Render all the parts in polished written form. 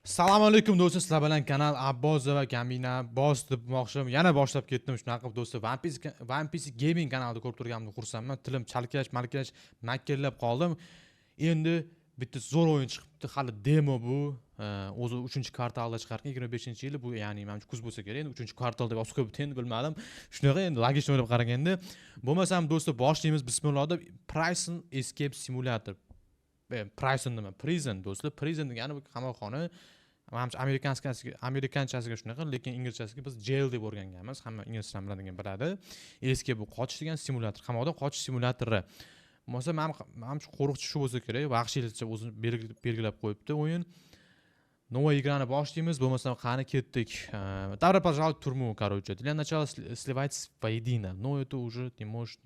Assalomu alaykum do'stlar, sizlar bilan kanal Abbos va Gamina boss demoqchim. Yana boshlab ketdim shunaqa qilib do'stlar. One Piece Gaming kanalida ko'rib turganimda xursandman. Tilim chalkash, makkallab qoldim. Endi bitta zo'r o'yin chiqibdi. Hali demo bu. O'zi 3-kvartalda chiqargan 25-yili bu, ya'ni menimcha kuz bo'lsa kerak. Endi 3-kvartalda bosib qo'yibdi, endi bilmadim. Shunaqa endi logik o'ylab qaraganda, bo'lmasam do'stlar boshlaymiz. Bismillah deb Prison Escape Simulator. Prison nima? Prison do'stlar. Prison degani bu qamoqxona. Menimcha amerikanchasiga shunaqa, lekin inglizchasiga biz jail deb o'rganganmiz. Hamma ingliz tilini biladigan biladi. Escape bu qochish degan simulyator, qamoqdan qochish simulyatori. Bo'lsa menimcha qo'riqchi shu bo'lsa kerak, vahshiylikcha o'zini belgilab qo'yibdi o'yin. Новая игрani boshlaymiz, bo'lmasam qani ketdik. Добро пожаловать в тюрьму, короче. Для начала сливайтесь воедино. Но это уже не может,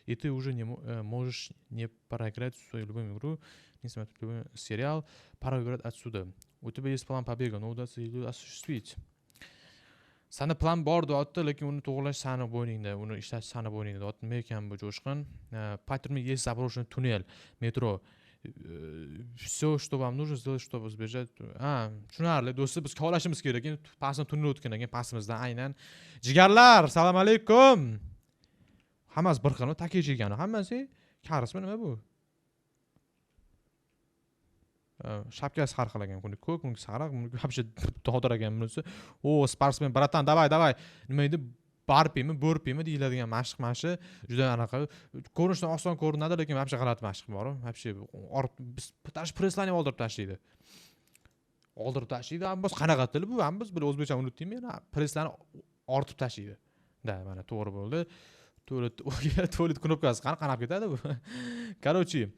и ты уже не можешь не проиграть свою любимую игру, не смотреть любой сериал, пора выбирать отсюда. У тебя есть план побега, но удастся его осуществить. Sani plan bor deyapti, lekin uni to'g'rilash sani bo'yningda, uni ishlash sani bo'yningda deyapti. Nima ekan bu jo'shqin? Поэтому есть заброшенный туннель, metro. Все, что вам нужно сделать, чтобы избежать. Tushunarli do'stlar, biz kovlashimiz kerak. Endi pastdan tunnel o'tgan ekan, pastimizdan aynan. Jigarlar, salom alaykum. Hammasi bir xil, takechi egani, hammasi karismi nima bu? Shapkasi har xil ekan, buni ko'k, buni sariq, buni вообще dodor ekan bunisi. O, sportsmen, bratan, давай. Nima edi? Burpimi deyiladigan mashq juda anaqa ko'rinishdan oson ko'rinadi, lekin вообще g'alati mashq bor. Вообще biz preslarni oldirib tashlaydi. Biz qanaqa til bu? Biz bir o'zbekcha unutdingmi? Preslarni ortib tashlaydi. Da, mana to'g'ri bo'ldi. To'lit knopkasi qanaqab ketadi bu? Короче,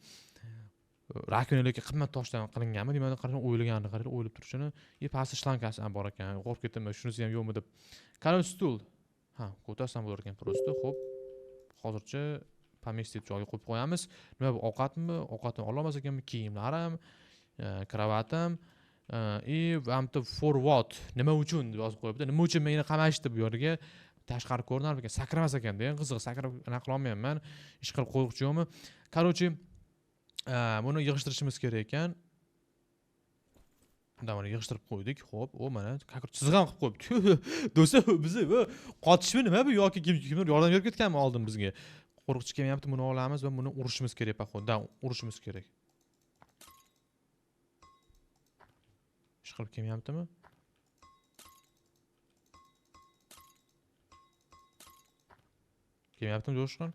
rakunelika qimmat toshdan qilinganmi? Demak, qarang o'ylab turishini, pastda shlankasi ham bor ekan. Qo'rqib ketdim, shunisi ham yo'qmi deb. Короче, stul. Ko'tarsam bo'lar ekan просто. Xo'p. Hozircha pomestib joyga qo'yib qo'yamiz. Nima bu, ovqatmi? Ovqatni ololmas ekanmi? Kiyimlarim, kravatim, vamta for what? Nima uchun deb yozib qo'yibdi. Nima uchun meni qamashdi bu yerga? Tashqari ko'rinar ekan, sakramas ekan-da. Eng qizig'i sakrab anaqa qila olmayman. Ish qilib qo'ymoqchi yo'qmi? Короче, buni yig'ishtirishimiz kerak ekan. Mana yig'ishtirib qo'ydik. Xo'p, o mana chizg'am qilib qo'yibdi. Do'stlar, biz qotishmi nima bu yoki kimdir yordam berib ketganmi oldin bizga? Qo'riqchi kelmayapti, buni olamiz va buni urishimiz kerak, paxondan urishimiz kerak. Ish qilib kelmayaptimi? Kelmayaptimi jo'shqin?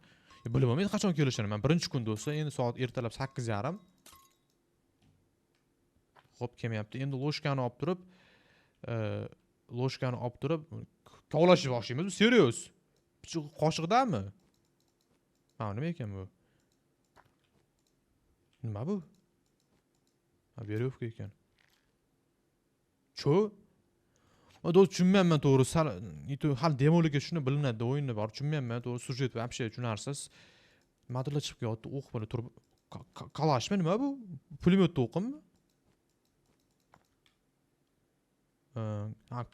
Bilmayman qachon kelishini. Men birinchi kun do'stlar, endi soat ertalab 8:30. Xo'p, kelmayapti. Endi loshkani olib turib, kovlashni boshlaymiz. Bu serios. Qoshiqdami? Nima ekan bu? Nima bu? Berovka ekan. Cho? Do'st, tushunmayman to'g'ri. Hal demoliga shuni bilinadi, o'yinni bor. Tushunmayman to'g'ri, sujet va вообще tushunarsiz. Nimadirlar chiqib kelyapti, o'q bilan turib. Kalashmi nima bu? Pulemyotda o'qimi?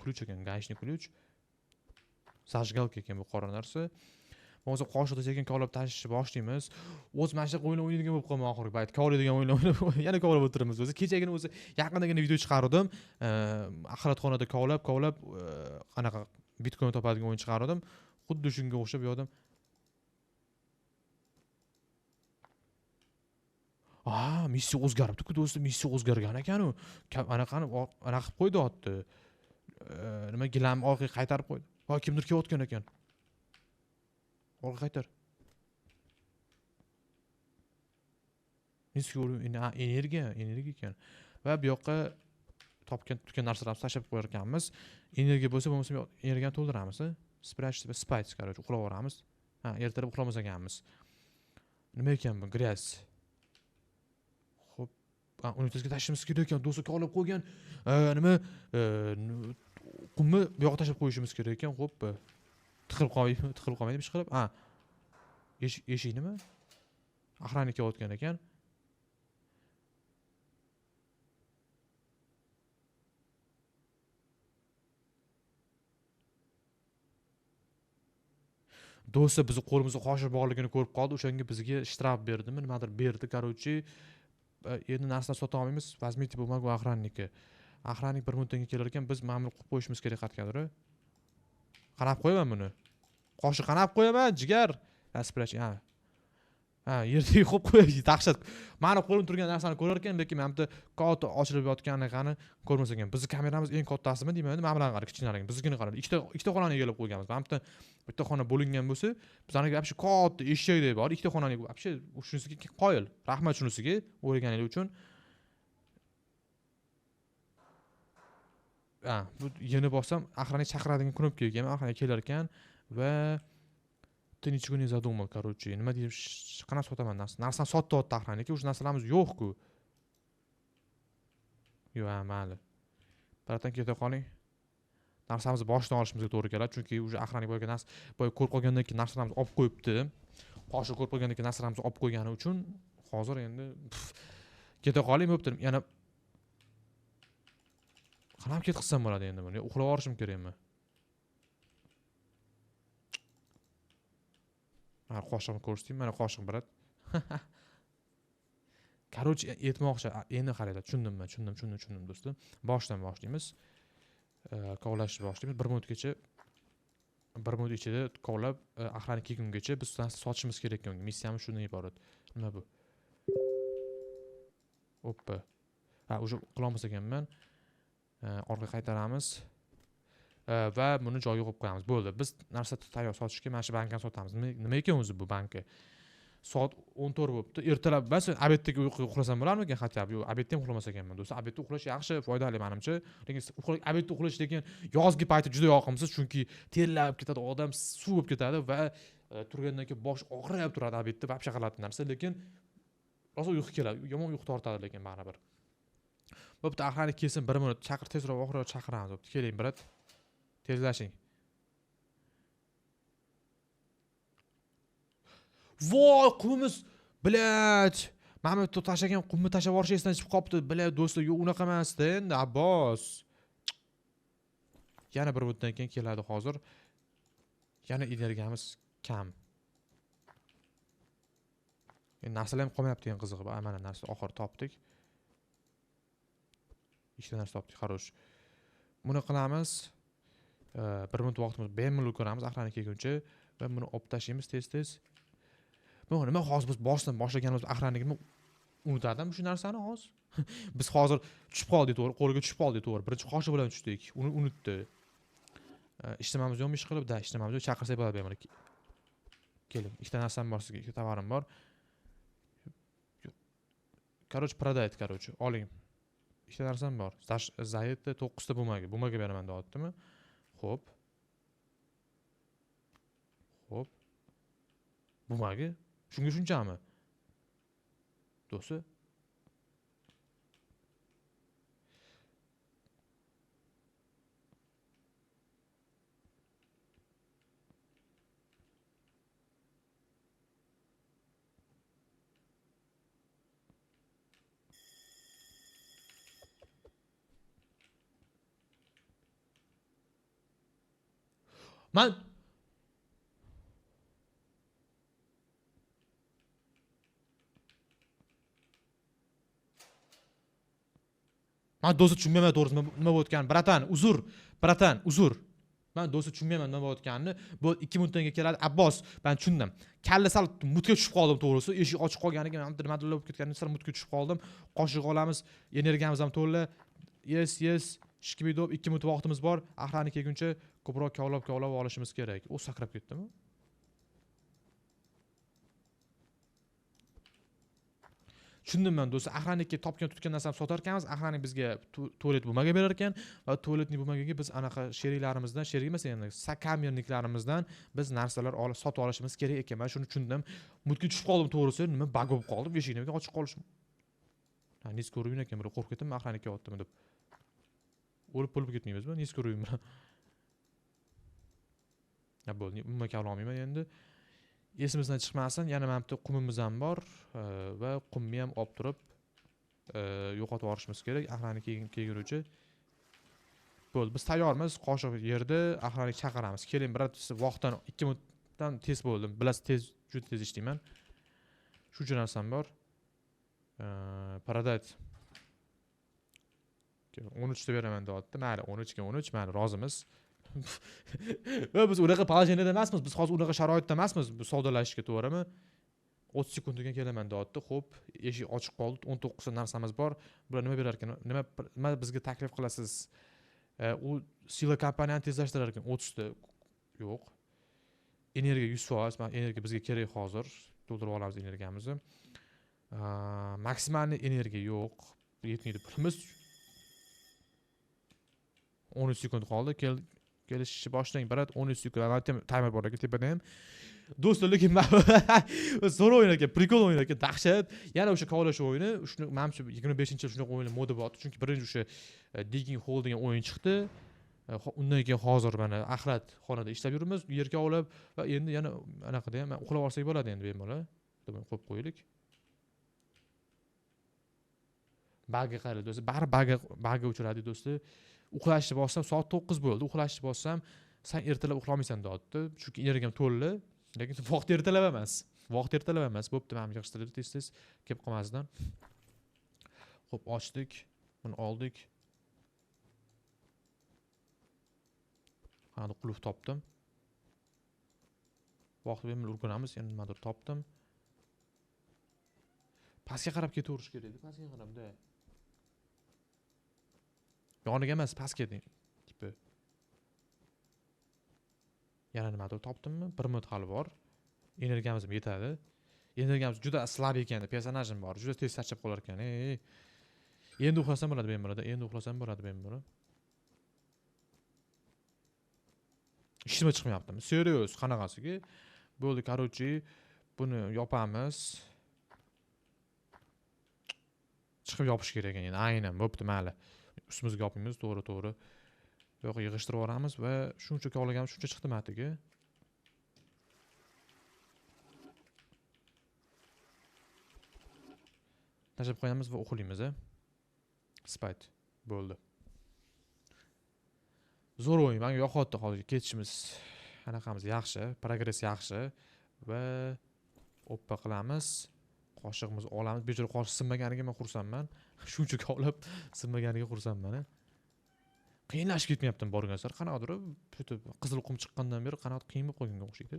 Ключ ekan, gaishni ключ. Zajgalka ekan bu qora narsa. Bo'lmasa qoshiqda sekin kovlab tashishni boshlaymiz. O'z mana shu o'yin o'ynaydigan bo'lib qolman oxirgi payt. Kovlaydigan o'yin o'ynab, yana kovlab o'tiramiz. O'zi kechagina yaqindagina video chiqardim. Axlatxonada kovlab, anaqa bitcoin topadigan o'yin chiqardim. Xuddi shunga o'xshab yo'dim. Missiya o'zgaribdi-ku do'stlar, missiya o'zgargan ekan-u. Anaqani anaqa qilib qo'ydi. Nima gilam orqaga qaytarib qo'ydi. Kimdir kelayotgan ekan. Orqa qaytar. Energiya ekan. Va bu yoqqa topgan narsalarni tashlab qo'yar ekanmiz. Energiya bo'lsa, energiyani to'ldiramiz. Spice, короче, uxlavoramiz. Ertalab uxlamas ekanmiz. Nima ekan bu? Gryaz. Uni tezga tashlashimiz kerak ekan. Do'stlar kovlab qo'ygan. Nima? Qumni bu yoqqa tashlab qo'yishimiz kerak ekan. Xo'p. Tiqilib qolmaydi, ish qilib. Eshik nima? Охранник kelayotgan ekan. Do'stlar, biz qo'limizda qoshiq borligini ko'rib qoldi. O'shanga bizga shtraf berdimi, nimadir berdi, короче. Endi narsa sota olmaymiz. Возьмите бумагу охранника. Охранник 1 minutdan kelar ekan, biz ma'mur qilib qo'yishimiz kerak qatgandir. Qarab qo'yaman buni. Qoshi qarab qo'yaman, jigar. Aspirachi, ha. Ha, yerda qo'yib qo'yish dahshat. Mani qo'lim turgan narsani ko'rar ekan, lekin men bitta katta ochilib yotganini qani ko'rmas ekan. Bizning kameramiz eng kattasimi deyman, mana bularga qarang, kichkinalarga. Biznikini qarang. Ikkita xonani egallab qo'yganmiz. Mana bitta xona bo'lingan bo'lsa, bizlarga вообще katta eshakdek bor. Ikkita xonani вообще shunisiga qoyil. Rahmat shunisiga o'rganinglar uchun. Ha, bu yeni bossam, охранник chaqiradigan knopka ekan. Охранник kelar ekan va ты ничего не задумал, короче. Nima deyib, qanaqa sotaman narsani sotdi охранник, o'sha narsalarimiz yo'q-ku. Yo'q, ha, mayli. Biratan keta qoling. Narsamizni boshdan olishimizga to'g'ri keladi, chunki o'sha охранник bo'lgan narsa, boya ko'rib qolgandan keyin narsalarimizni olib qo'yibdi. Qoshi ko'rib qolgandan keyin narsalarimizni olib qo'ygani uchun hozir endi keta qoling, bo'pti. Yana qanam ket qilsam bo'ladi endi buni? Uxlab olishim kerakmi? Ha, qoshimni ko'rsataymi? Mana qoshim birat. Короче, aytmoqchi, endi qaranglar, tushundim do'stlar. Boshdan boshlaymiz. Kovlashni boshlaymiz. 1 minutgacha 1 minut ichida kovlab, охранник kelgungacha biz sotishimiz kerak ekan. Missiyamiz shundan iborat. Nima bu? Oppa. Ha, o'sha qilolmas ekanman. Orqa qaytaramiz. Va buni joyiga qo'yib qo'yamiz. Bo'ldi. Biz narsa tayyor sotishga mana shu bankani sotamiz. Nima ekan o'zi bu banka? Soat 14 bo'libdi. Ertalab bas obedga uxlasam bo'larmikan hatto? Yo'q, obedda ham uxlamas ekanman do'stlar. Obedda uxlash yaxshi, foydali menimcha. Lekin obedda uxlash lekin yozgi payti juda yoqimsiz, chunki terlab ketadi, odam suv bo'lib ketadi va turgandan keyin bosh og'rib turadi obedda, vobshe g'alati narsa, lekin rosa uyqu keladi. Yomon uyqu tortadi lekin baribir. Bo'pti, охранник kelsin, 1 minut chaqir, tezroq oxirroq chaqiramiz. Bo'pti, keling, brat. Tezlashing. Voy, qumimiz, bilat. Mana bu tashlagan qumni tashlab yuborish esidan chiqib qopti. Bilat do'stlar, yo'q unaqa emasdi endi, Abbos. Yana 1 minutdan keyin keladi hozir. Yana energiyamiz kam. Endi narsalar ham qolmayapti ekan qizig'i. Mana narsa oxir topdik. Ikkita narsa topdik, xarosh. Buni qilamiz. 1 minut vaqtimiz bemalol ko'ramiz охранник kelguncha va buni olib tashlaymiz tez-tez. Nima hozir biz boshlaganimiz охранникni unutadim shu narsani hozir. Biz hozir tushib qoldik, to'g'ri, qo'liga tushib qoldik, to'g'ri. Birinchi qoshi bilan tushdik. Uni unutdi. Ishlamamiz yo'qmi ish qilib? Ishlamamiz yo'q, chaqirsak bo'ladi bemalol. Keling, ikkita narsam bor sizga, ikkita tovarim bor. Короче, продать, короче, oling. Ikkita narsam bor. Zaytda 9 ta bumaga beraman deyaptimi? Xo'p. Bumaga? Shunga shunchami? Do'stlar. Men do'stlar tushunmayman to'g'risi nima bo'layotganini. Bratan, uzr. Men do'stlar tushunmayman nima bo'layotganini. Bu 2 minutdan keyin keladi. Abbos, men tushundim. Kalla sal mutga tushib qoldim to'g'risi. Eshik ochiq qolganiga men nimadir bo'lib ketganidan sal mutga tushib qoldim. Qoshiq olamiz, energiyamiz ham to'la. Yes. Shikibidop 2 minut vaqtimiz bor. охранник kelguncha ko'proq kovlab olishimiz kerak. O sakrab ketdimi? Tushundim men do'stlar. охранникga topgan tutgan narsani sotar ekanmiz. охранник bizga tualet bumaga berar ekan va tualetning bumagiga biz anaqa sheriklarimizdan, sherik emas endi, sakamerniklarimizdan biz narsalar olib sotib olishimiz kerak ekan. Men shuni tushundim. Mutga tushib qoldim to'g'risi. Nima bug bo'lib qoldim. Eshikni ochiq qolishim. Ha, nis ko'ruvin ekan, bir qo'rqib ketdim охранникga otdim deb. O'lib ketmaymizmi? Nis ko'ruvin bilan. Ya bo'ldi, umuman kavla olmayman endi. Esimizdan chiqmasin, yana mana bitta qumimiz ham bor va qumni ham olib turib yo'qotib yuborishimiz kerak. охранник kelguncha. Bo'ldi, biz tayyormiz. Qoshiq yerda, охранник chaqiramiz. Keling, birat vaqtdan 2 minutdan tez bo'ldim. Bilasiz, juda tez ishlayman. Shuncha narsam bor. Продать. 13 ta beraman deyapti. Mayli, 13 ga 13, mayli, rozimiz. Va biz unaqa poложениеda emasmiz. Biz hozir unaqa sharoitda emasmiz. Bu savdolashishga, to'g'rimi? 30 sekundga kelaman deyapti. Xo'p, eshik ochiq qoldi. 19 ta narsamiz bor. Bular nima berar ekan? Nima bizga taklif qilasiz? U sila kompaniyani tezlashtirar ekan. 30 ta yo'q. Energiya 100%, mana energiya bizga kerak hozir. To'ldirib olamiz energiyamizni. Maksimalniy energiya yo'q. Yetmaydi pulimiz. 13 sekund qoldi. Kelishishni boshlang, brat. 13 sekund. Mana timer bor ekan tepada ham. Do'stlar, lekin zo'r o'yin ekan, prikol o'yin ekan, dahshat. Yana o'sha kovlash o'yini, shuni menimcha 25-yil shunaqa o'yin moda bo'ldi. Chunki birinchi o'sha Digging Hole degan o'yin chiqdi. Undan keyin hozir mana axlat xonada ishlab yuribmiz, yerga olib va endi yana anaqada ham uxlab olsak bo'ladi endi bemalol. Deb qo'yib qo'yaylik. Bagga qarang do'stlar, bari bagga uchradi do'stlar. Uxlashni bossam soat 9 bo'ldi. Uxlashni bossam sen ertalab uxlamaysan deyapti. Chunki energiyam to'ldi. Lekin vaqt ertalab emas. Bo'pti, men yig'ishtirib tez-tez kelib qolmasdan. Xo'p, ochdik. Buni oldik. Qani qulf topdim. Vaqt bilan o'rganamiz, endi nimadir topdim. Pastga qarab ketaverish kerak edi, pastga qarabda. Yoniga emas, pastga deng. Tipi. Yana nimadir topdimmi? 1 minut hali bor. Energiyamiz yetadi. Energiyamiz juda slab ekan, personajim bor. Juda tez charchab qolar ekan. Endi uxlasam bo'ladi bemalol. Ishim chiqmayaptimi? Serios, qanaqasiga? Bo'ldi, короче, buni yopamiz. Chiqib yopish kerak ekan. Aynan, bo'pti, mayli. Ustimizga yopamiz, to'g'ri. Yo'q, yig'ishtirib olamiz va shuncha kovlaganimiz shuncha chiqdi matiga. Tashlab qo'yamiz va uxlaymiz, Spayt. Bo'ldi. Zo'r o'yin, menga yoqadi hozir ketishimiz. Qanaqamiz yaxshi, progress yaxshi va oppa qilamiz. Qoshiqimizni olamiz. Bechora qoshiq sinmaganiga men xursandman. Shuncha kovlab sinmaganiga xursandman. Qiyinlashib ketmayaptim borgan sari. Qanaqadir qizil qum chiqqandan beri qanaqadir qiyin bo'lib qolganga o'xshaydi.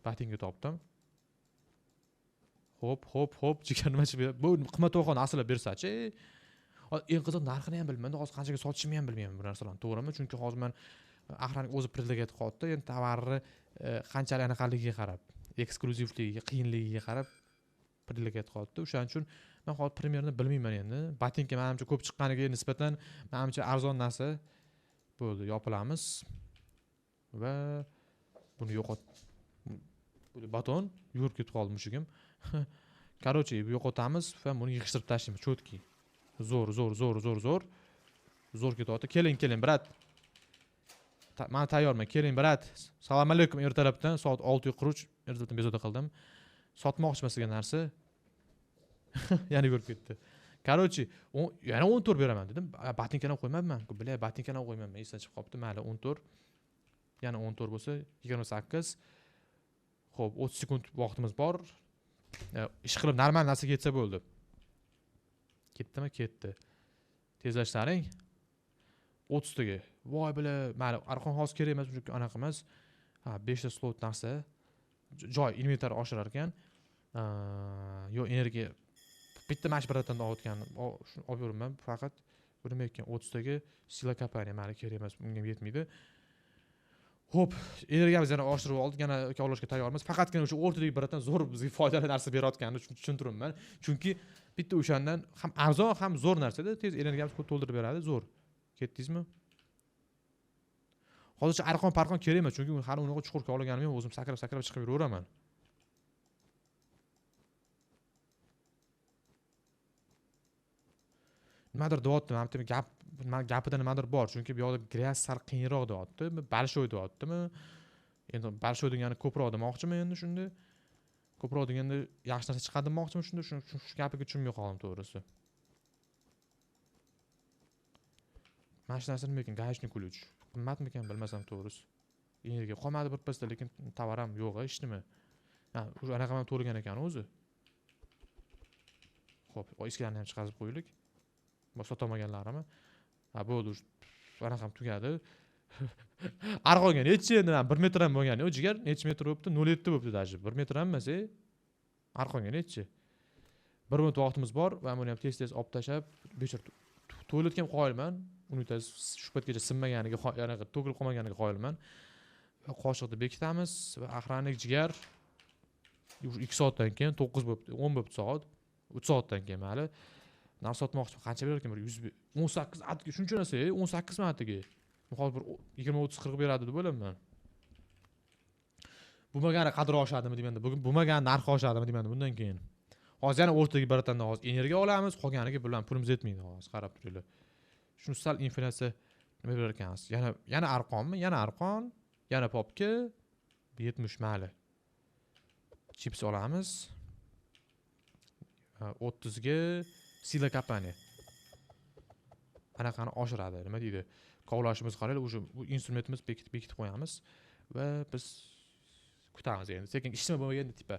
Batinga topdim. Hop, jigarnimachi bu qimmatbaho narsalar bersa-chi. Eng qiziq narxini ham bilmayman, hozir qanchaga sotishimni ham bilmayman bu narsalarni, to'g'rimi? Chunki hozir men axraning o'zi predlagat qilyapti, endi tovarni qanchalik anaqaligiga qarab, ekskluzivligiga, qiyinligiga qarab predlagat qilyapti. O'shaning uchun men hozir primerni bilmayman endi. Batinka menimcha ko'p chiqqaniga nisbatan menimcha arzon narsa. Bo'ldi, yopilamiz va buni yo'qot. Bu baton yurib ketib qoldi mushugim. Короче, yo'qotamiz va buni yig'ishtirib tashlaymiz, cho'tki. Zo'r. Zo'r ketyapti. Keling, brat. Men tayyorman. Keling, brat. Assalomu alaykum ertalabdan soat 6:43 ertalabdan bezovta qildim. Sotmoqchiman sizga narsa. Yana yurib ketdi. Короче, yana 14 beraman dedim. Batinkani qo'ymayman. Bilay, batinkani qo'ymayman. Esdan chiqib qopti. Mayli, 14. Yana 14 bo'lsa 28. Xo'p, 30 sekund vaqtimiz bor. Ish qilib normal narsaga yetsa bo'ldi. Ketdimi? Ketdi. Tezlashtiring. 30 taga. Voy bila, mayli, arqon hozir kerak emas, chunki anaqa emas. 5 ta slot narsa. Joy inventar oshirar ekan. Yo, energiya bitta mashbaradan olayotgan. Shuni olib yuraman faqat. Bu nima ekan? 30 taga sila kompaniya mayli kerak emas, unga yetmaydi. Xo'p, energiyamizni yana oshirib oldik, yana kovlashga tayyormiz. Faqatgina o'sha o'rtadagi biratan zo'r bizga foydali narsa berayotganini tushuntiribman. Chunki bitta o'shandan ham arzon, ham zo'r narsada tez energiyamizni to'ldirib beradi, zo'r. Ketdingizmi? Hozircha arqon kerak emas, chunki hali unaqa chuqur kovlaganim yo'q, o'zim sakrab chiqib yuraveraman. Nimadir deyapti, men gapida nimadir bor, chunki bu yoqda gryaz sal qiyinroq deyapti, balshoy deyaptimi? Endi balshoy degani ko'proq demoqchiman endi shunda. Ko'proq deganda yaxshi narsa chiqadi demoqchiman shunda, shu gapiga tushunmay qoldim to'g'risi. Mana shu narsa nima ekan? Gajni ключ. Qimmatmi ekan bilmasam to'g'risi. Energiya qolmadi bir pasda, lekin tovar ham yo'q, hech nima. O'sha anaqa ham to'lgan ekan o'zi. Xo'p, eskilarni ham chiqarib qo'ydik. Bu sotolmaganlarimi? Ha bo'ldi. Anaqam tugadi. Arqonga nechi endi 1 metr ham bo'lgan yo'q, jigar. Nechi metr bo'libdi? 0.7 bo'libdi даже. 1 metr ham emas, Arqonga nechi? 1 minut vaqtimiz bor va buni ham tez olib tashlab, bechor tualetga ham qoyilman. Uni shu paytgacha sinmaganiga, yana to'kilib qolmaganiga qoyilman. Va qoshiqni bekitamiz va aqranik jigar 2 soatdan keyin 9 bo'libdi, 10 bo'libdi soat. 3 soatdan keyin mayli. Narsa sotmoqchi qancha berar ekan? 18 atga shuncha narsa, 18 manatiga. Hozir bir 20-30-40 beradi deb o'ylayman. Bo'lmagani qadri oshadimi deyman. Bugun bo'lmagan narxi oshadimi deyman bundan keyin. Hozir yana o'rtaga baratandan hozir energiya olamiz, qolganiga bilan pulimiz yetmaydi hozir, qarab turinglar. Shuni sal inflyatsiya nima berar ekansiz? Yana arqonmi? Yana arqon, yana popka 70 mayli. Chips olamiz. 30 ga sila kompaniya. Anaqani oshiradi, nima deydi? Kovlashimiz qaraylik, o'sha instrumentimiz bekitib qo'yamiz va biz kutamiz endi. Sekin ishchi bo'lmaganda tipa.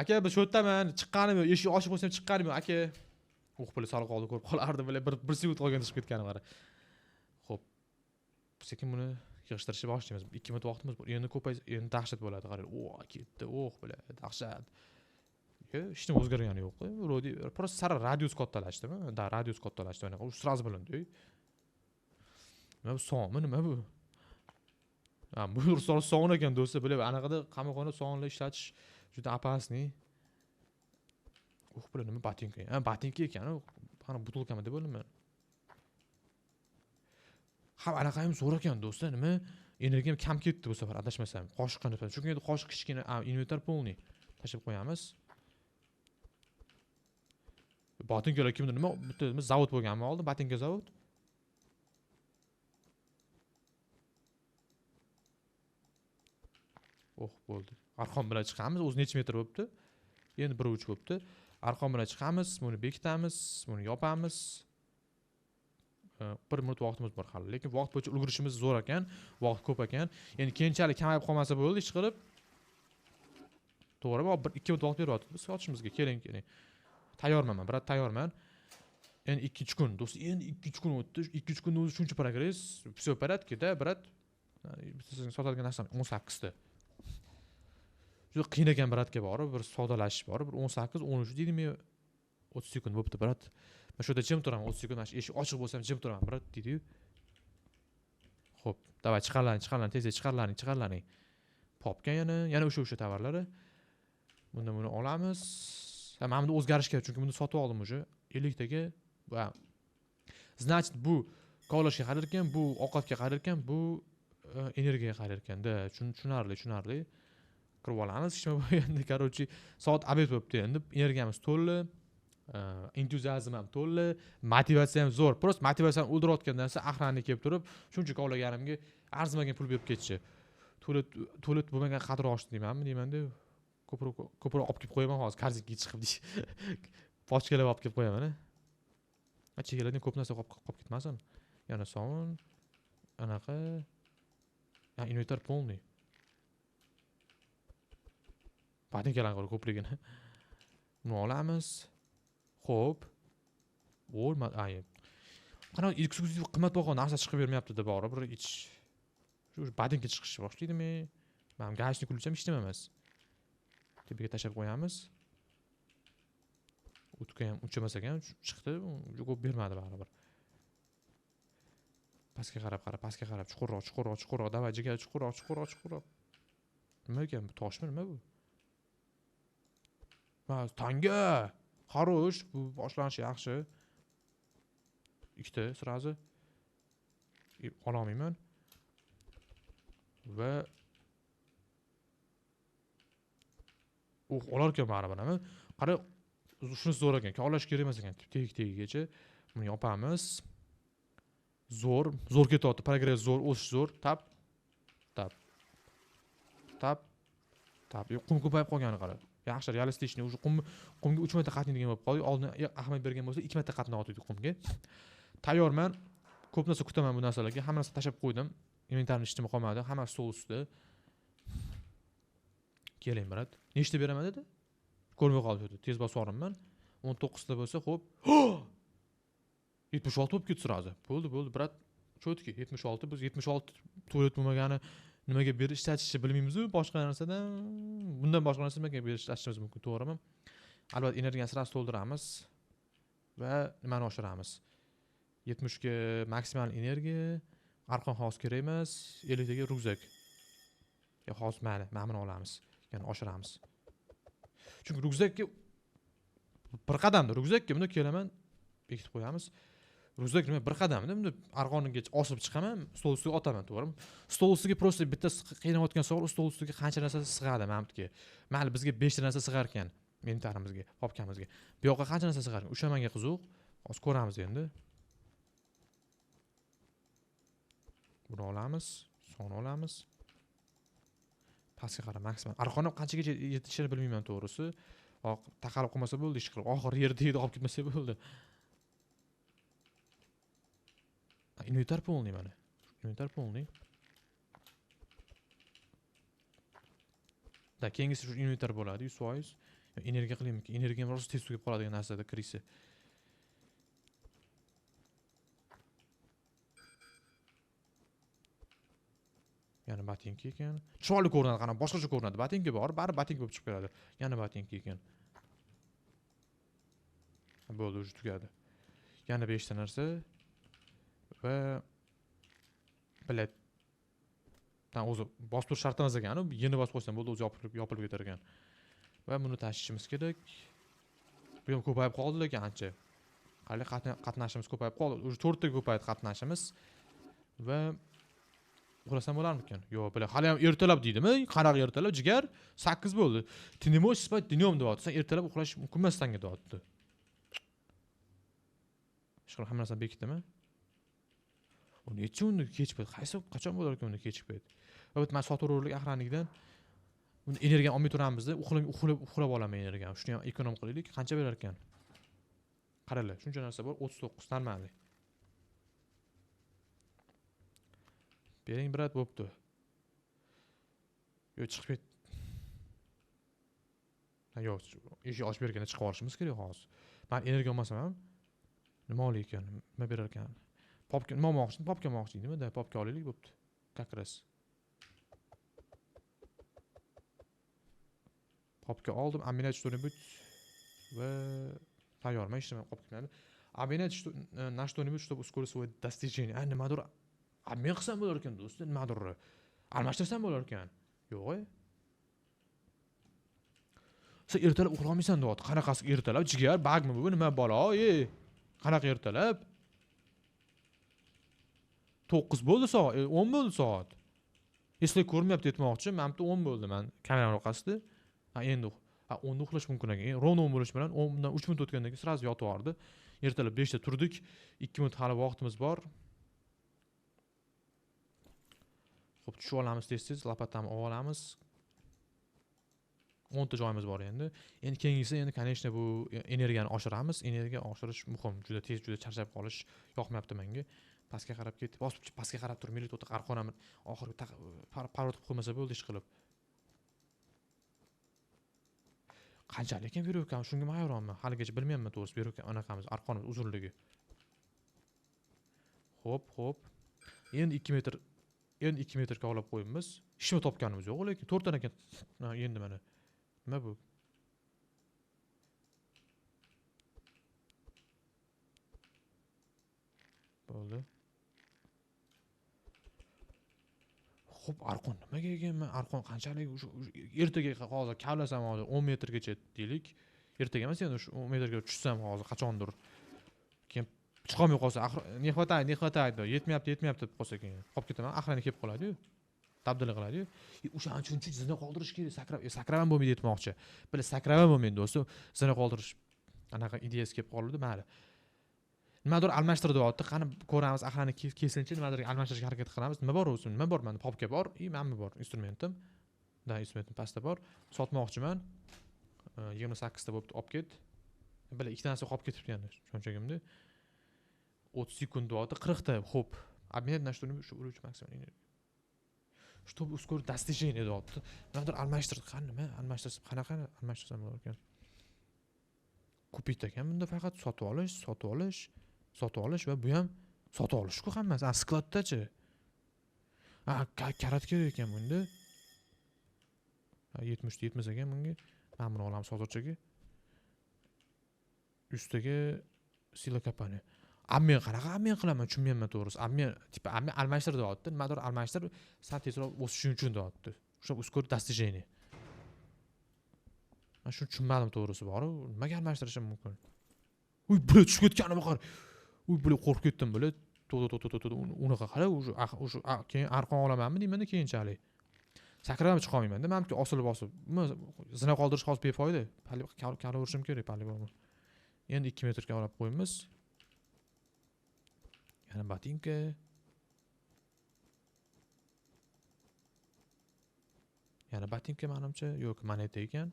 Aka, biz shu yerdaman, chiqqanim yo'q, eshik ochiq bo'lsa ham chiqqanim yo'q, aka. O'qpili sal qoldi, ko'rib qolardi, bir sekund qolganda chiqib ketganim qara. Xo'p. Sekin buni yig'ishtirishni boshlaymiz. 2 minut vaqtimiz bor. Endi ko'paysa, endi dahshat bo'ladi, qaraylik. Ketdi, bila, dahshat. Hech nima o'zgargani yo'q. Vроде просто sara radius kattalashdimi? Da, radius kattalashdi. Anaqa u sraz bilindi. Nima bu sonmi, nima bu? Bu ruxsat son ekan do'stlar, bilib, anaqada qamoqxona sonlar ishlatish juda opasniy. Bila, nima botinka? Botinka ekan, qani butulkami deb o'ylayman. Ha, anaqa ham zo'r ekan do'stlar, nima? Energiyam kam ketdi bu safar, adashmasam. Qoshiqqa nisbatan. Chunki endi qoshiq kichkina, inventar polniy. Tashib qo'yamiz. Botinkalar kimdir nima? Bitta zavod bo'lganmi oldin? Botinka zavod. Bo'ldi. Arqon bilan chiqamiz. O'zi necha metr bo'libdi? Endi 1.3 bo'libdi. Arqon bilan chiqamiz, buni bekitamiz, buni yopamiz. 1 minut vaqtimiz bor hali, lekin vaqt bo'yicha ulgurishimiz zo'r ekan, vaqt ko'p ekan. Endi keyinchalik kamayib qolmasa bo'ldi, ish qilib. To'g'rimi? 1-2 minut vaqt beryapti. Biz sotishimizga keling. Tayyorman, brat, tayyorman. Endi 2-3 kun, do'st, endi 2-3 kun o'tdi. 2-3 kunda o'zi shuncha progress, все в порядке-da, brat. Sizning sotadigan narsam 18 ta. Juda qiyin ekan bratga borib, bir soddalashish borib, bir 18, 13 deydimi, 30 sekund bo'pti, brat. Men shu yerda jim turaman, 30 sekund eshik ochiq bo'lsa ham jim turaman, brat, deydi-yu. Xo'p, davay chiqarlaring, tezda chiqarlaring. Popka yana o'sha tovarlari. Buni olamiz. Mana bunda o'zgarish kerak, chunki buni sotib oldim уже 50 taga. Va значит, bu kovlashga qarar ekan, bu ovqatga qarar ekan, bu energiyaga qarar ekan-da. Tushunarli. Qirib olamiz. Hech nima bo'lganda, короче, soat obed bo'libdi endi. Energiyamiz to'ldi. Entuziazm ham to'ldi. Motivatsiya ham zo'r. Prosta motivatsiyani o'ldirayotgan narsa aqrani kelib turib, shuncha kovlaganimga arzimagan pul berib ketchi. To'lit bo'lmagan qadri oshdi deyman-da. Ko'proq olib kelib qo'yaman hozir karzinga chiqib deysh. Pochkalar olib kelib qo'yaman. Chegalardan ko'p narsa qolib ketmasin. Yana sovun, anaqa. Inventar polniy. Botinkalar ko'pligini. Buni olamiz. Xo'p. Qanaqa eksklyuziv qimmatbaho narsa chiqib bermayapti-da, baribir ich. Shu botinka chiqishni boshlaydimi? Men gashni kulcham hech nima emas. Tepaga tashab qo'yamiz. O'tga ham uchamas ekan, chiqdi, ko'p bermadi baribir. Pastga qarab, chuqurroq, davay jigar, chuqurroq. Nima ekan bu, toshmi, nima bu? Tanga. Xarosh, bu boshlanishi yaxshi. Ikkita sirazi ololmayman. Va olar ekan baribir. Qara, shunisi zo'r ekan. Kovlash kerak emas ekan. Tegigacha buni yopamiz. Zo'r ketyapti. Progress zo'r, o'sish zo'r. Tap. Qum ko'payib qolgani qara. Yaxshi, realistичный. O'sha qumga 3 marta qatnaydigan bo'lib qoldi. Oldin ahamiyat bergan bo'lsa 2 marta qatnayotdi qumga. Tayyorman. Ko'p narsa kutaman bu narsalarga. Hamma narsa tashab qo'ydim. Inventarni ishchimi qolmadi. Hammasi stol ustida. Keling, brat. Nechta beraman dedi? Ko'rmay qoldi. Tez bosib yuboraman. 19 ta bo'lsa, xo'p. 76 bo'lib ketdi sразу. Bo'ldi, brat. Chotki 76 biz 76 to'lat bo'lmagani nimaga berish ishlatishni bilmaymiz-ku, boshqa narsadan bundan boshqa narsa nimaga berish ishlatishimiz mumkin, to'g'rimi? Albatta energiyani sразу to'ldiramiz va nimani oshiramiz. 70 ga maksimal energiya, arqon hozir kerak emas, 50 ga ryukzak. Ya hozir mayli, mana buni olamiz. Ya'ni oshiramiz. Chunki ryukzakka bir qadamda ryukzakka buni kelaman bekitib qo'yamiz. Ryukzak nima bir qadamda buni arqonigacha osib chiqaman, stol ustiga otaman, to'g'rimi? Stol ustiga просто bitta qiynayotgan savol, stol ustiga qancha narsa sig'adi mamtga. Mayli bizga 5 ta narsa sig'ar ekan, inventarimizga, papkamizga. Bu yoqqa qancha narsa sig'ar ekan? O'sha menga qiziq. Hozir ko'ramiz endi. Buni olamiz, soni olamiz. Pastga qarab maksimal. Arqon qanchagacha yetishini bilmayman to'g'risi. Taqalib qolmasa bo'ldi, ish qilib. Oxiri yerda edi olib ketmasa bo'ldi. Inventar полный mana. Inventar полный. Da keyingisi shu inventar bo'ladi 100%. Energiya qilaymi? Energiyam rosa tez tugab qoladigan narsada kirisi. Yana batinka ekan. Chiroyli ko'rinadi, qana boshqacha ko'rinadi. Batinka bor, bari batinka bo'lib chiqib keladi. Yana batinka ekan. Bo'ldi, уже tugadi. Yana 5 ta narsa va bilet. O'zi bosib turish shart emas ekan, yeni bosib qo'ysam bo'ldi, o'zi yopilib ketar ekan. Va buni tashishimiz kerak. Bu ham ko'payib qoldi lekin ancha. Hali qatnashimiz ko'payib qoldi. Уже 4 ta ko'paydi qatnashimiz. Va uxlasam bo'larmikan? Yo'q, bilan hali ham ertalab deydimi? Qanaqa ertalab? Jigar 8 bo'ldi. Ты не можешь спать днём deyapti. Sen ertalab uxlash mumkin emas senga deyapti. Ishqilib hamma narsani bekitdimi? U necha unda kech payt? Qachon bo'lar ekan unda kech payt? Va bu men soturovlik axranlikdan uni energiyani olmay turamiz-da, uxlab olaman energiyani. Shuni ham ekonom qilaylik. Qancha berar ekan? Qaranglar, shuncha narsa bor, 39 normalniy. Bering brat, bo'pti. Yo chiqib ket. Yo'q, eshik ochib berganda chiqib olishimiz kerak hozir. Men energiya olmasam ham nima olar ekan? Nima berar ekan? Popka nima olmoqchi? Popka olmoqchi edimi? Da, popka olaylik, bo'pti. Как раз. Popka oldim, обменять что-нибудь va tayyorman, ishim qolib ketmadi. Обменять на что-нибудь, чтобы ускорить свое достижение. Nimadir обмен qilsam bo'lar ekan, do'st, nimadir almashtirsam bo'lar ekan. Yo'q. Sen ertalab uxlamaysan deyapti. Qanaqasi ertalab? Jigar, bagmi bu? Nima balo? Qanaqa ertalab? 9 bo'ldi soat, 10 bo'ldi soat. Esli ko'rmayapti aytmoqchi. Menimcha 10 bo'ldi men kamera orqasida. Endi 10 uxlash mumkin ekan. Rovno 10 bo'lish bilan 10 dan 3 minut o'tgandan keyin sразу yotib oldi. Ertalab 5 ta turdik. 2 minut hali vaqtimiz bor. Xo'p, tushib olamiz tez-tez, lapatani olamiz. 10 ta joyimiz bor endi. Endi keyingisi endi конечно bu energiyani oshiramiz. Energiya oshirish muhim. Juda tez, juda charchab qolish yoqmayapti menga. Pastga qarab ketib, bosib pastga qarab turmaylik, to'ta arqonam oxirgi parod qilib qo'ymasa bo'ldi ish qilib. Qanchalik ekan verovkam? Shunga hayronman. Haligacha bilmayman to'g'risi verovka anaqamiz, arqonimiz uzunligi. Xo'p. Endi 2 metrga olib qo'yamiz. Ishni topganimiz yo'q, lekin 4 dan ekan. Endi mana. Nima bu? Bo'ldi. Xo'p, arqon nimaga ekanman? Arqon qanchalik ertaga hozir kavlasam hozir 10 metrgacha deylik. Ertaga emas, endi shu 10 metrga tushsam hozir qachondir. Keyin chiqolmay qolsa, ne xvataydi, yetmayapti deb qolsa keyin qolib ketaman, axrani kelib qoladi-yu. Tabdil qiladi-yu. O'shaning uchun zina qoldirish kerak, sakravam bo'lmaydi aytmoqchi. Bila sakravam bo'lmaydi do'stim, zina qoldirish anaqa ideyasi kelib qoldi, mayli. Nimadir almashtir deyapti. Qani ko'ramiz, axrani kesinchi nimadir almashtirishga harakat qilamiz. Nima bor o'zi? Nima bor? Menda popka bor, menmi bor, instrumentim. Instrumentim pastda bor. Sotmoqchiman. 28 ta bo'libdi, olib ket. Bila ikkita narsa qolib ketibdi endi, shunchagimda. 30 sekund deyapti, 40 ta. Xo'p. Обменять на что-нибудь, чтобы увеличить максимум энергии. Чтобы ускорить достижение deyapti. Nimadir almashtirdi. Qani nima? Almashtirsam, qanaqa almashtirsam bo'lar ekan? Kupit ekan bunda faqat sotib olish. sotib olish va bu ham sotib olish-ku hammasi. Skladdachi. Karat kerak ekan bunda. 70 yetmas ekan bunga. Men buni olamiz hozirchaga. Ustiga sila kapani. Ammen qanaqa ammen qilaman tushunmayman to'g'risi. Ammen tipa ammen almashtir deyapti. Nimadir almashtir sal tezroq o'sish uchun deyapti. O'sha ускорить достижение. Men shuni tushunmadim to'g'risi bor-ku. Nimaga almashtirishim mumkin? Uy, bular tushib ketganini qar. Uy, bular qo'rqib ketdim bular. Unaqa qara, o'sha keyin arqon olamanmi deyman keyinchalik. Sakrab chiqa olmayman-da, menimki osilib. Zina qoldirish hozir befoyda. Kali urishim kerak, palibonmi. Endi 2 metrga olib qo'yamiz. Yana botinka. Yana botinka menimcha, yo'q, moneta ekan.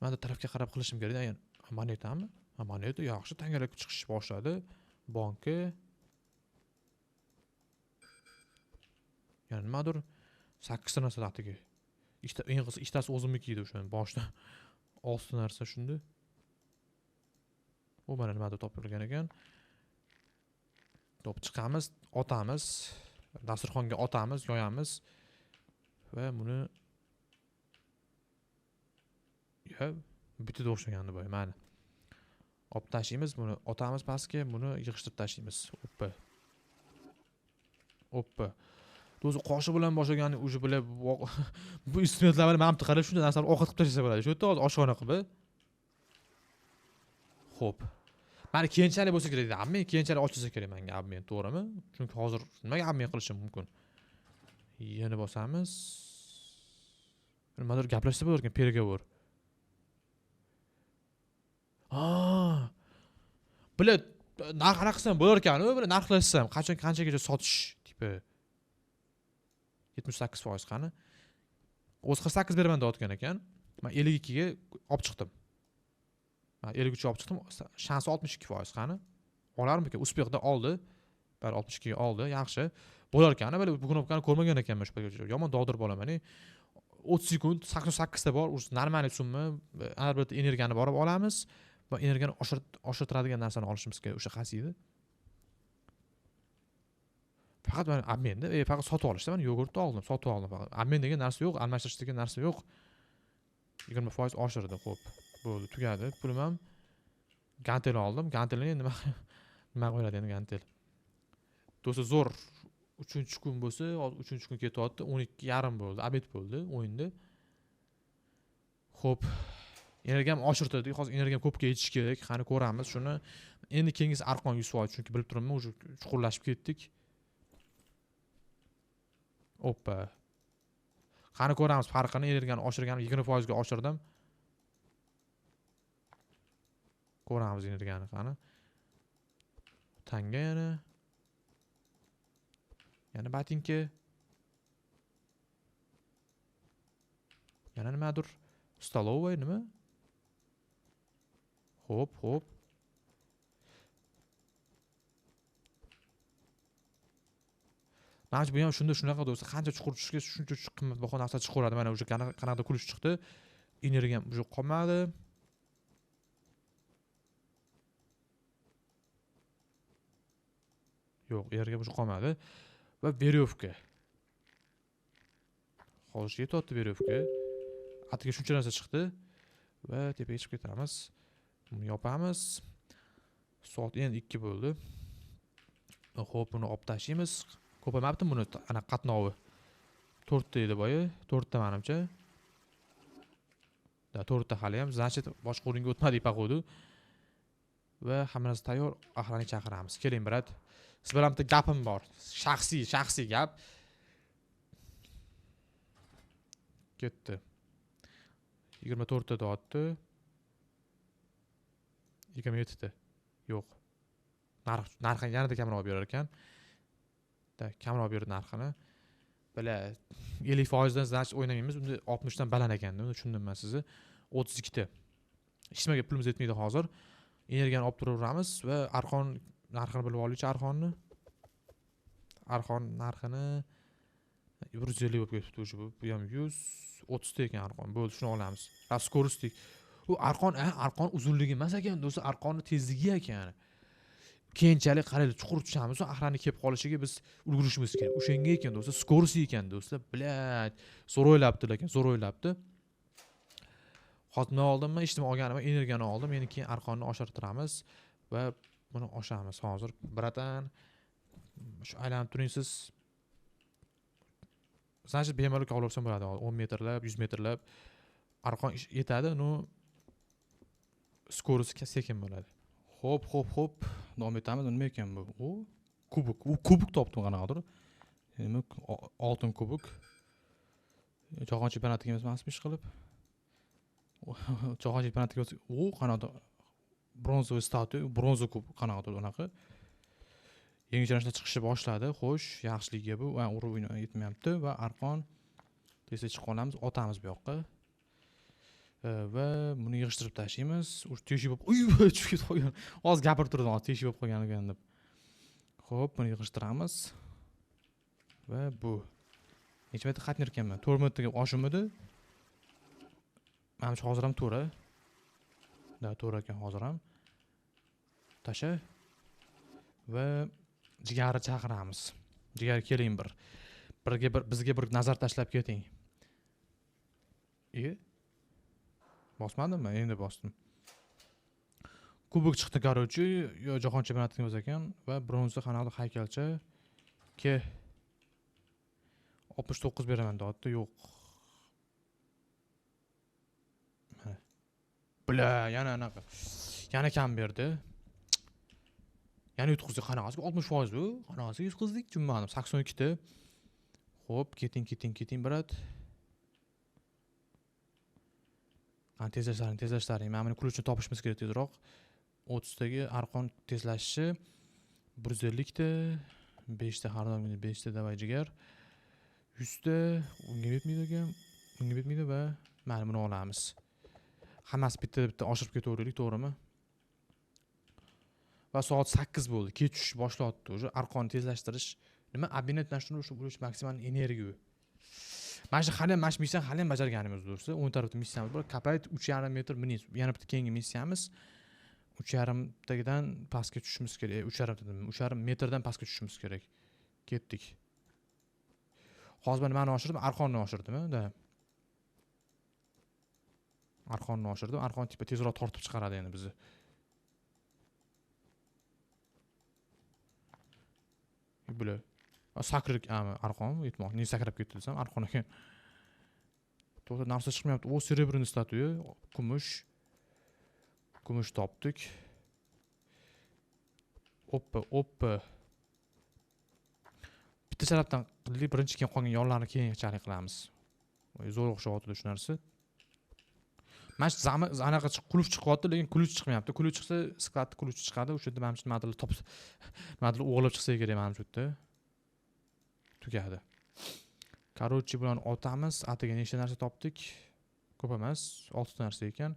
Mana tarafga qarab qilishim kerak. Yani monetami? Moneta yaxshi tangalak chiqish boshladi. Banka. Yani nimadir 8 ta narsa taqtiga. Ikkitasi o'zimniki edi o'sha boshda. 6 narsa shunda. U mana nimada topilgan ekan. Top chiqamiz, otamiz, dasturxonga otamiz, yoyamiz va buni bitta o'xshagandi bu. Mana. Olib tashlaymiz, buni otamiz pastga, buni yig'ishtirib tashlaymiz. Oppa. O'zi qoshi bilan boshlagan o'zi bilan bu instrumentlar bilan mamti qarab shunday narsalarni ovqat qilib tashlasa bo'ladi. Shu yerda hozir oshxona qilib. Xo'p. Mana keyinchalik bo'lsa kerak edi. Men keyinchalik ochilsa kerak menga abmen, to'g'rimi? Chunki hozir nimaga abmen qilishim mumkin? Yana bosamiz. Nimadir gaplashsa bo'lar ekan, переговор. Bular narx qilsam bo'lar ekan-ku, bular narxlashsam, qanchagacha sotish tipi 78% qani. O'zi 48 beraman deyotgan ekan. Men 52 ga olib chiqdim. Men 53 ga olib chiqdim. Shansi 62% qani. Olarmikan? Uspexda oldi. Bari 62 ga oldi. Yaxshi. Bo'lar ekan, böyle bu knopkani ko'rmagan ekanman shu paytgacha. Yomon dog'dir bo'laman. 30 sekund 88 ta bor. O'zi normal summa. Albatta energiyani borib olamiz va energiyani oshirtiradigan narsani olishimiz kerak. O'sha qaysi edi? Faqat men abmenda, faqat sotib olishda men yogurtni oldim, sotib oldim faqat. Abmen degan narsa yo'q, almashtirish degan narsa yo'q. 20% oshirdi, xo'p. Bo'ldi, tugadi. Pulim ham gantel oldim. Gantelni nima qo'yadi endi gantel? Do'stlar zo'r 3-kun bo'lsa, 3-kun ketyapti, 12:30 bo'ldi, obed bo'ldi o'yinda. Xo'p. Energiyam oshirtirdik. Hozir energiyam ko'pga yetish kerak. Qani ko'ramiz shuni. Endi keyingisi arqon 100%, chunki bilib turibman, o'sha chuqurlashib ketdik. Oppa. Qani ko'ramiz farqini. Energiyani oshirganim 20% ga oshirdim. Ko'ramiz energiyani qani. Tanga yana. Yana botinka. Yana nimadir? Stolovaya nima? Xo'p. Menimcha bu ham shunaqa do'stlar, qancha chuqur tushishga shuncha qimmatbaho narsa chiqaradi. Mana o'sha qanaqada kulish chiqdi. Energiyam уже qolmadi. Yo'q, energiya уже qolmadi. Va veryovka. Hozir yetyapti veryovka. Atiga shuncha narsa chiqdi. Va tepaga chiqib ketamiz. Buni yopamiz. Soat endi 2 bo'ldi. Xo'p, buni olib tashlaymiz. Ko'payapti buni ana qatnovi. 4 ta edi boya, 4 ta menimcha. Da 4 ta hali ham, значит, boshqa o'ringa o'tmadik походу. Va hamma narsa tayyor, охранник chaqiramiz. Keling, brat. Siz bilan bitta gapim bor. Shaxsiy gap. Ketdi. 24 ta deyapti. 27 ta. Yo'q. Narxini yanada kamroq berar ekan. Kamroq berdi narxini. Bala 50% dan значит o'ynamaymiz. Unda 60 dan baland ekanda. Uni tushundim men sizni. 32 ta. Ishmaga pulimiz yetmaydi hozir. Energiyani olib turaveramiz va arqon narxini bilib oluvchi arqonni. Arqon narxini 150 bo'lib ketibdi o'sha. Bu ham 130 ta ekan arqon. Bo'ldi, shuni olamiz. Raskorstik. Bu arqon uzunligi emas ekan do'stlar, arqonni tezligi ekan. Keyinchalik qaraylik, chuqur tushamiz, axrani kelib qolishiga biz ulgurishimiz kerak. O'shanga ekan do'stlar, skorosi ekan do'stlar. Bilat, zo'r o'ylabdi lekin, zo'r o'ylabdi. Hozir nima oldimmi? Eshitib olganim, energiyani oldim. Endi keyin arqonni oshirtiramiz va buni oshamiz hozir. Biratan shu aylanib turingsiz. Sanchi bemalol qavlabsam bo'ladi. 10 metrlab, 100 metrlab arqon yetadi, no skorosi sekin bo'ladi. Hop. Davom etamiz. Nima ekan bu? Kubok topdim qanaqadir. Demak, oltin kubok. Jahon chempionatiga emasmi ish qilib? Jahon chempionatiga qanaqadir bronzoviy statuya, bronza kubok qanaqadir unaqa. Yangi jarashlar chiqishni boshladi. Xo'sh, yaxshiligiga bu va uruv yetmayapti va arqon tezda chiqib qolamiz, otamiz bu yoqqa. Va buni yig'ishtirib tashlaymiz. O'sha teshib tushib ketib qolgan. Hozir gapirib turdim, hozir teshib qolgan ekan deb. Xo'p, buni yig'ishtiramiz. Va bu necha metr qatnayotganman? 4 metrga oshimidi? Menimcha hozir ham to'g'ri. Da, to'g'ri ekan hozir ham. Tasha. Va jigarni chaqiramiz. Jigar keling bizga bir nazar tashlab keting. Bosmadimmi? Endi bosdim. Kubok chiqdi qarovchi, yo jahon chempionatiga o'z ekan va bronza qanaqadir haykalcha ke 69 beraman deyapti. Yo'q. Bla, yana anaqa. Yana kam berdi. Yana yutqizdi qanaqasi 60% bu. Qanaqasi yutqizdik, tushunmadim. 82 ta. Xo'p, keting brat. Tezlashlaring. Mana buni kulchni topishimiz kerak tezroq. 30 tagi arqon tezlashishi 150 ta, 5 ta har doim 5 ta davay jigar. 100 ta unga yetmaydi va mana buni olamiz. Hammasi bitta oshirib ketaverdik, to'g'rimi? Va soat 8 bo'ldi. Kech tushib boshladi. O'sha arqonni tezlashtirish nima? Abinetlashtirish bo'lish maksimal energiya. Mana shu hali missiyani hali ham bajarganimiz do'stlar. 10 tarafda missiyamiz bor. Kapayt 3,5 metr miniz. Yana bitta keyingi missiyamiz 3,5 tagidan pastga tushishimiz kerak. 3,5 metrdan pastga tushishimiz kerak. Ketdik. Hozir nimani oshirdim? Arqonni oshirdim-da. Arqonni oshirdim. Arqon tipa tezroq tortib chiqaradi endi bizni. Bular sakrik arqon yetmoq. Ne sakrab ketdi desam, arqon ekan. To'g'ri narsa chiqmayapti. O serebrini statuya, kumush topdik. Oppa. Bitta tarafdan qildik, birinchi keyin qolgan yonlarni keyinchalik qilamiz. Zo'r o'xshyapti shu narsa. Mana shu anaqa qulf chiqyapti, lekin qulf chiqmayapti. Qulf chiqsa, skladda qulf chiqadi. O'sha yerda menimcha nimadir o'g'irlab chiqsa kerak menimcha bu yerda. Tugadi. Qarovchi bilan otamiz. Atiga nechta narsa topdik? Ko'p emas, 6 ta narsa ekan.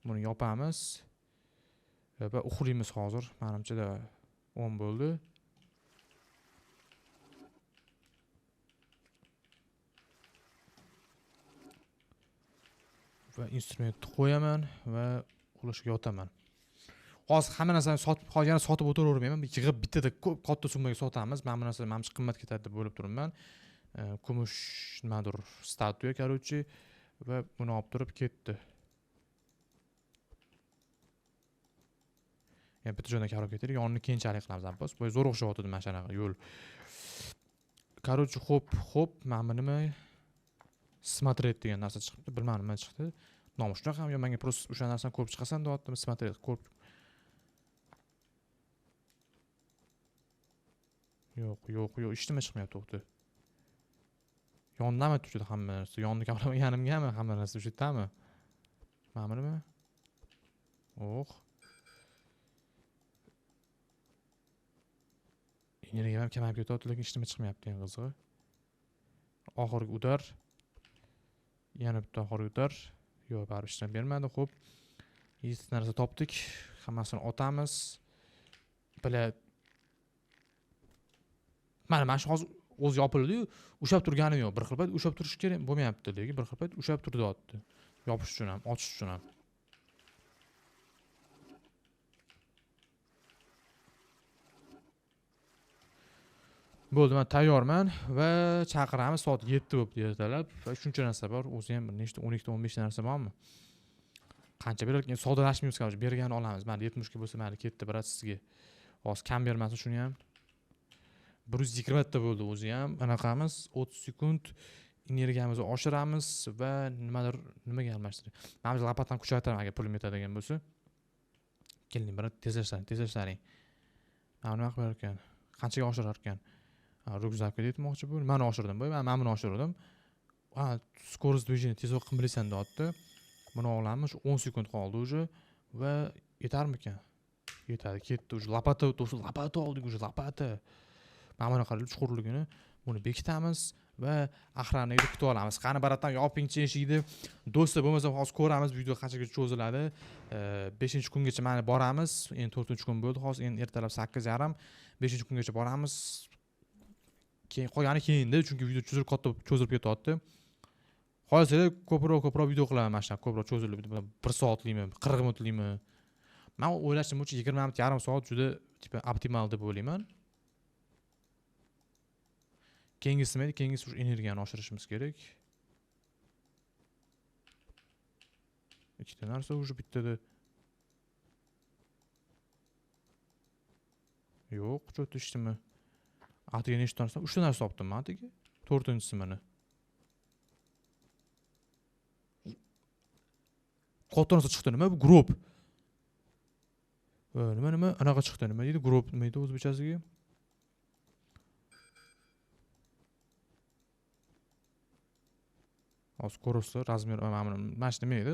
Buni yopamiz. Va uxlaymiz hozir. Menimcha da 10 bo'ldi. Va instrumentni qo'yaman va uxlashga yotaman. Hozir hamma narsani sotib o'tiravermayman. Yig'ib bittada ko'p katta summaga sotamiz. Men bu narsani menimcha qimmat ketadi deb o'ylab turibman. Kumush nimadir statuya qarovchi va buni olib turib ketdi. Yana bitta joydan qarab ketdik. Yonni keyinchalik qilamiz abbos. Bu zo'r o'xshyapti mana shunaqa yo'l. Qarovchi xo'p, mana bu nima? Смотреть degan narsa chiqibdi. Bilmadim nima chiqdi. Nomi shunaqa ham yo menga просто o'sha narsani ko'rib chiqasan deyaptimi? Смотреть ko'rib. Yo'q, ishtima chiqmayapti to'xta. Yondami turibdi hamma narsa? Yonni gaplamaganimgami hamma narsa o'sha yerdami? Mana nima? Energiya ham kamayib ketyapti, lekin ishtima chiqmayapti eng qizig'i. Oxirgi udar. Yana bitta oxirgi udar. Yo'q, baribir ishlam bermadi. Xo'p. 7 narsa topdik. Hammasini otamiz. Mana shu hozir o'zi yopildi-yu, ushab turganim yo'q. Bir xil payt ushab turish kerak bo'lmayapti, lekin bir xil payt ushab turdi. Yopish uchun ham, ochish uchun ham. Bo'ldi, men tayyorman va chaqiramiz soat 7 bo'libdi ertalab va shuncha narsa bor. O'zi ham bir nechta 12 ta 15 ta narsa bormi? Qancha berar ekan? Soddalashmaymiz, qaror bergan olamiz. Mayli 70 ga bo'lsa mayli ketdi, brat sizga. Hozir kam bermasin shuni ham. 120 ta bo'ldi o'zi ham. Anaqamiz 30 sekund energiyamizni oshiramiz va nimaga almashtirdik. Men biz lapatdan kuchaytiraman agar pulim yetadigan bo'lsa. Keling, brat, tezlashlaring. Mana nima qilar ekan? Qanchaga oshirar ekan? Ryukzakka yetmoqchi bo'ldim. Men oshirdim. Men buni oshirdim. Скорость движения tezroq qilib bilasan deyapti. Buni olamiz 10 sekund qoldi уже va yetarmikan? Yetadi, ketdi уже. Lapata oldik уже, lapata. Mana buni qarang, chuqurligini. Buni bekitamiz va axranni kutib olamiz. Qani baratdan yopingchi eshikni. Do'stlar, bo'lmasa hozir ko'ramiz video qanchaga cho'ziladi. 5-kungacha mana boramiz. Endi 4-kun bo'ldi. Hozir endi ertalab 8:30. 5-kungacha boramiz. Keyin qolgani keyinda, chunki video cho'zilib ketyapti. Hozir ko'proq video qilaman mana shunaqa, ko'proq cho'zilib 1 soatlikmi, 40 minutlikmi. Men o'ylashim uchun 20 minut, yarim soat juda optimal deb o'ylayman. Keyingisi energiyani oshirishimiz kerak. Ikkita narsa уже bittada. Yo'q, cho'ta ishdimi? Atiga nechta narsa? 3 ta narsa topdim atiga. 4-inchisi mana. Qo'rqoq narsa chiqdi, nima bu? Group. Nima anaqa chiqdi, nima deydi? Group nima deydi o'zbekchasiga? Hozir ko'rasiz, razmer mana shu nima edi?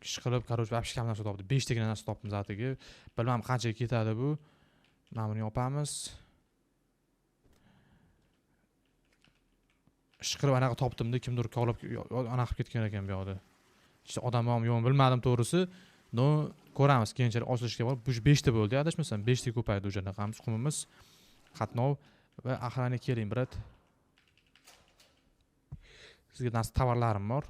Ishqilib, короче, вообще kam narsa topdi. 5 ta narsa topdim zatiga. Bilmadim qanchaga ketadi bu. Mana buni yopamiz. Ishqilib anaqa topdim-da, kimdir kovlab anaqa qilib ketgan ekan bu yoqda. İşte odam bormi yo'qmi bilmadim to'g'risi. No, ko'ramiz keyinchalik ochilishga borib. Bu 5 ta bo'ldi, adashmasam 5 ta ko'paydi o'sha anaqamiz, qumimiz. Qatnov va axirani keling, brat. Sizga narsa tovarlarim bor.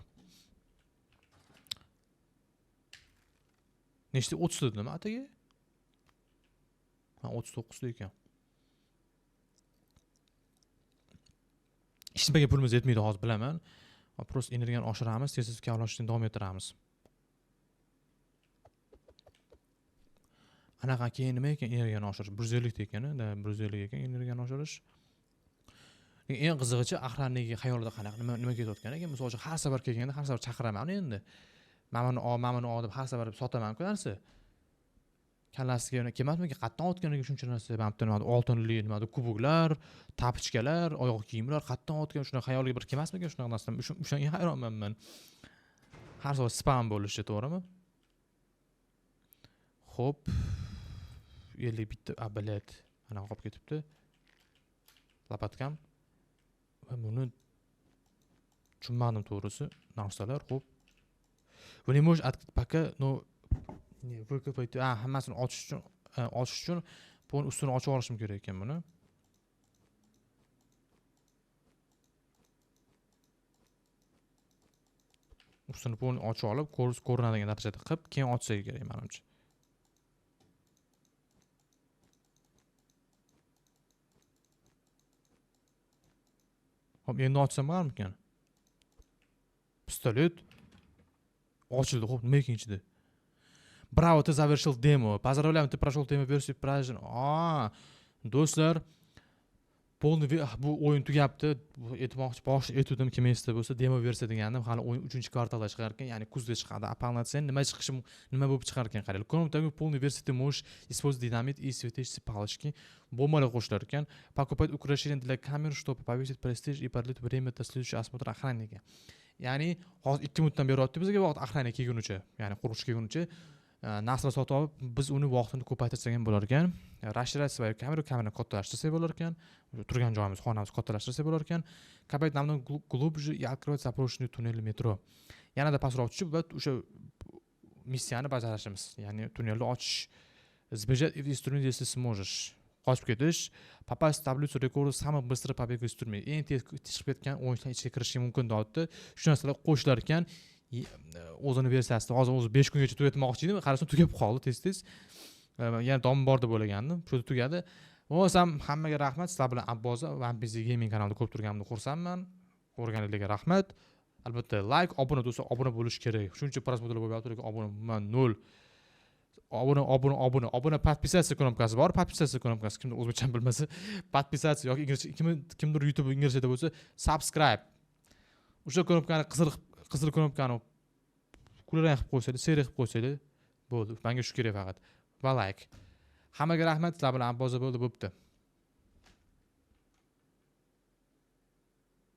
Nechta 30 dedim ataga? Ha, 39 ta ekan. Hech nimaga pulimiz yetmaydi hozir bilaman. Prosta energiyani oshiramiz, tez-tez kavlashni davom ettiramiz. Anaqa keyin nima ekan energiyani oshirish? 150 ta ekan-da, 150 ekan energiyani oshirish. Eng qizig'ichi axranniga xayolida qanaqa nima ketayotgan ekan. Masalan, har safar kelganda har safar chaqiraman endi. Mamani deb har safar sotaman-ku narsa. Kallasiga kelmasmikan, qatdan otganiga shuncha narsa, mabda nima oltinli, nima kubuklar, tapichkalar, oyoq kiyimlar, qatdan otgan shuna xayoliga bir kelmasmikan shunaqa narsalar. O'shanga hayronman men. Har safar spam bo'lishi, to'g'rimi? Xo'p. 50 bitta abalat ana qolib ketibdi. Lapatkam. Va buni tushunmadim to'g'risi, narsalar, xo'p. Buni mo'j poka, no vыкопать, hammasini ochish uchun buni ustini ochib olishim kerak ekan buni. Ustini buni ochib olib, ko'rinadigan darajada qilib, keyin ochsak kerak menimcha. Hop, endi ochsam bo'larmikan? Pistolet ochildi, xo'p, nima ekan ichida? Bravo, ты завершил demo. Поздравляем, ты прошел demo-версию правильно. Do'stlar, polni bu o'yin tugabdi. Bosh etuvdim kimesta bo'lsa, demo versiya deganim hali o'yin 3-kvartalda chiqar ekan, ya'ni kuzda chiqadi. Полноценный nima bo'lib chiqar ekan qarang. Кроме того, полный версии ты можешь использовать динамит и светящиеся палочки. Bombalar qo'shilar ekan. Покупать украшения для камер, чтобы повесить престиж и продлить время до следующего осмотра охранника. Ya'ni hozir 2 minutdan beryapti bizga vaqt охранник kelgunicha, ya'ni quruvchi kelgunicha narsa sotib olib, biz uni vaqtini ko'paytirsak ham bo'lar ekan. Расширять свою камеру, kamerani kattalashtirsak bo'lar ekan. Turgan joyimiz, xonamiz kattalashtirsak bo'lar ekan. Копать намного глубже и открывать запрошенный туннель metro. Yanada pastroq tushib va o'sha missiyani bajarishimiz. Ya'ni tunnelni ochish. Сбежать из туннеля, если сможешь. Qochib ketish, попасть в таблицу рекордов самых быстрых побег из тюрьмы. Eng tez chiqib ketgan o'yinlar ichiga kirishing mumkin deyapti. Shu narsalar qo'shilar ekan. o'zini versiyasida hozir o'zi 5 kungacha tugatmoqchi edim, qarasam tugab qoldi tez. Yana davom bor deb o'ylagandim. Shu tugadi. O'zim hammaga rahmat. Sizlar bilan Abboza One Piece Gaming kanalida ko'rib turganimda xursandman. Ko'rganingizga rahmat. Albatta like, obuna do'stlar, obuna bo'lish kerak. Shuncha prosmotlar bo'lyapti, lekin obuna 0. Obuna подписаться kнопкасы bor. Подписаться kнопкасы kimdir o'zbekcha bilmasa, подписаться yoki inglizcha kimdir YouTube inglizchada bo'lsa, subscribe. O'sha knopkani qizil knopkani kulrang qilib qo'ysaydi, seri qilib qo'ysaydi, bo'ldi. Menga shu kerak faqat. Va like. Hammaga rahmat. Sizlar bilan Abboza bo'ldi, bo'pti.